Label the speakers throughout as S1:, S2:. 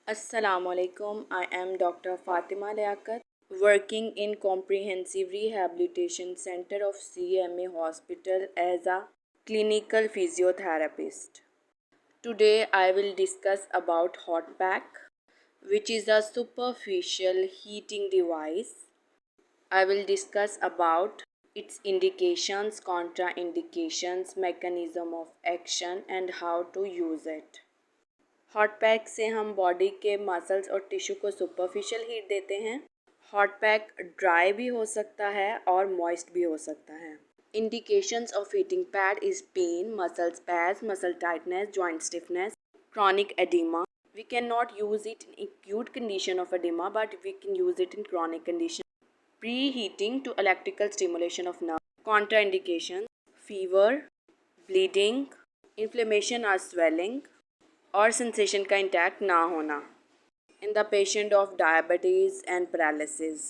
S1: Assalamualaikum. I am Dr. Fatima Liaquat, working in Comprehensive Rehabilitation Center of CMA Hospital as a clinical physiotherapist. Today I will discuss about hot pack, which is a superficial heating device. I will discuss about its indications, contraindications, mechanism of action and how to use it. Hot pack से हम body के muscles और tissue को superficial heat देते हैं। Hot pack dry भी हो सकता है और मॉइस्ट भी हो सकता है। Indications of heating pad is pain, muscle spasm, muscle tightness, joint stiffness, chronic edema. We cannot use it in acute condition of edema, but we can use it in chronic condition. Preheating to electrical stimulation of nerve. Contraindications: fever, bleeding, inflammation or swelling, और sensation का intact ना होना। In the patient of diabetes and paralysis,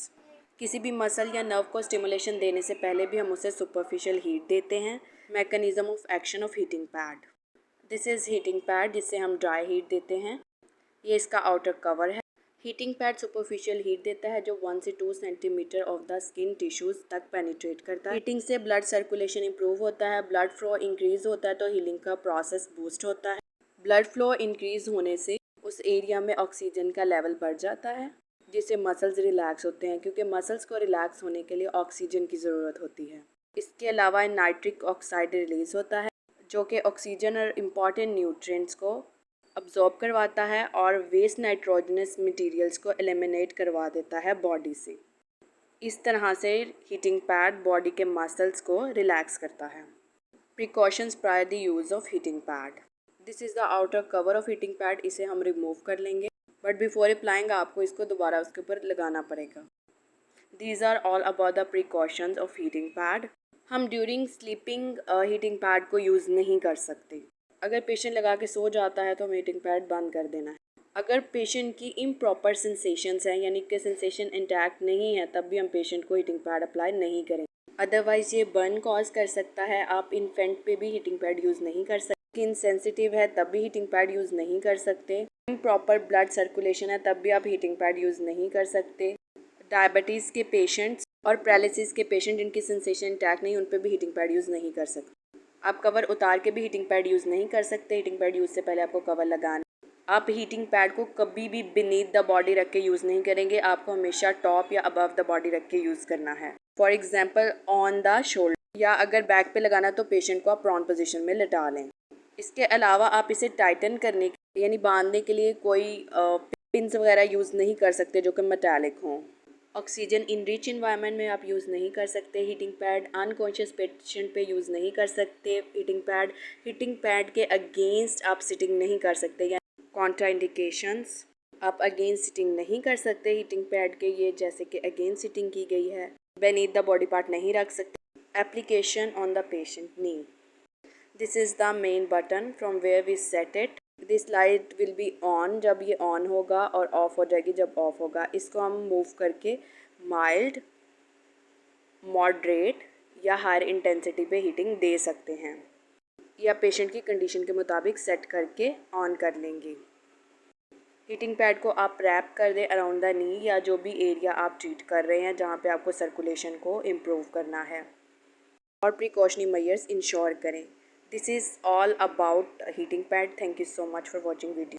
S1: किसी भी muscle या nerve को stimulation देने से पहले भी हम उसे सुपरफिशियल हीट देते हैं। Mechanism of action of heating pad, this is heating pad जिससे हम ड्राई हीट देते हैं। ये इसका आउटर कवर है। हीटिंग पैड सुपरफिशियल हीट देता है जो 1 से 2 centimetre of the skin tissues तक पेनिट्रेट करता है। हीटिंग से ब्लड सर्कुलेशन इंप्रूव होता है, ब्लड फ्लो इंक्रीज होता है तो हीलिंग का प्रोसेस बूस्ट होता है। ब्लड फ्लो इंक्रीज़ होने से उस एरिया में ऑक्सीजन का लेवल बढ़ जाता है जिससे मसल्स रिलैक्स होते हैं, क्योंकि मसल्स को रिलैक्स होने के लिए ऑक्सीजन की ज़रूरत होती है। इसके अलावा नाइट्रिक ऑक्साइड रिलीज़ होता है जो कि ऑक्सीजन और इम्पॉर्टेंट न्यूट्रिएंट्स को अब्जॉर्ब करवाता है और वेस्ट नाइट्रोजनस मटेरियल्स को एलिमिनेट करवा देता है बॉडी से। इस तरह से हीटिंग पैड बॉडी के मसल्स को रिलैक्स करता है। Precautions prior the use of heating pad, this is the outer cover of heating pad. इसे हम रिमूव कर लेंगे, बट बिफोर अप्लाइंग आपको इसको दोबारा उसके ऊपर लगाना पड़ेगा। These are all about the precautions of heating pad. हम ड्यूरिंग स्लीपिंग हीटिंग पैड को यूज़ नहीं कर सकते। अगर पेशेंट लगा के सो जाता है तो हमें हीटिंग पैड बंद कर देना है। अगर पेशेंट की इम्प्रॉपर सेंसेशंस हैं, यानी कि सेंसेशन इंटैक्ट नहीं है, तब भी हम पेशेंट को हीटिंग पैड अप्लाई नहीं करें। अदरवाइज़ ये बर्न कॉज कर सकता है। आप इन्फेंट पे भी हीटिंग पैड यूज़ नहीं कर सकते। स्किन सेंसिटिव है तब भी हीटिंग पैड यूज़ नहीं कर सकते। इम्प्रॉपर ब्लड सर्कुलेशन है तब भी आप हीटिंग पैड यूज़ नहीं कर सकते। डायबिटीज़ के पेशेंट्स और पैरालिसिस के पेशेंट जिनकी सेंसेशन इंटैक्ट नहीं, उन पर भी हीटिंग पैड यूज़ नहीं कर सकते। आप कवर उतार के भी हीटिंग पैड यूज़ नहीं कर सकते। हीटिंग पैड यूज़ से पहले आपको कवर लगाना। आप हीटिंग पैड को कभी भी बिनीथ द बॉडी रख के यूज़ नहीं करेंगे। आपको हमेशा टॉप या अबव द बॉडी रख के यूज़ करना है। For example on the shoulder, या अगर बैक पे लगाना तो पेशेंट को आप प्रॉन पोजीशन में लिटा लें। इसके अलावा आप इसे टाइटन करने यानी बांधने के लिए कोई पिन्स वगैरह यूज़ नहीं कर सकते जो कि मेटालिक हों। ऑक्सीजन इन रिच इन्वायरमेंट में आप यूज़ नहीं कर सकते। हीटिंग पैड अनकॉन्शियस पेशेंट पे यूज़ नहीं कर सकते। हीटिंग पैड के अगेंस्ट आप सिटिंग नहीं कर सकते। यानी कॉन्ट्राइंडिकेशंस, आप अगेंस्ट सिटिंग नहीं कर सकते हीटिंग पैड के, ये जैसे कि अगेंस्ट सिटिंग की गई है। बेनीथ द बॉडी पार्ट नहीं रख सकते। Application on the patient knee, this is the main button from where we set it. This light will be on जब ये ऑन होगा और ऑफ हो जाएगी जब ऑफ होगा। इसको हम मूव करके माइल्ड, मॉडरेट या हायर इंटेंसिटी पे हीटिंग दे सकते हैं, या पेशेंट की कंडीशन के मुताबिक सेट करके ऑन कर लेंगे। हीटिंग पैड को आप रैप कर दें अराउंड द नी या जो भी एरिया आप ट्रीट कर रहे हैं जहाँ पे आपको सर्कुलेशन को इम्प्रूव करना है, और प्रिकॉशनरी मेजर्स इंश्योर करें। This is all about heating pad. Thank you so much for watching video.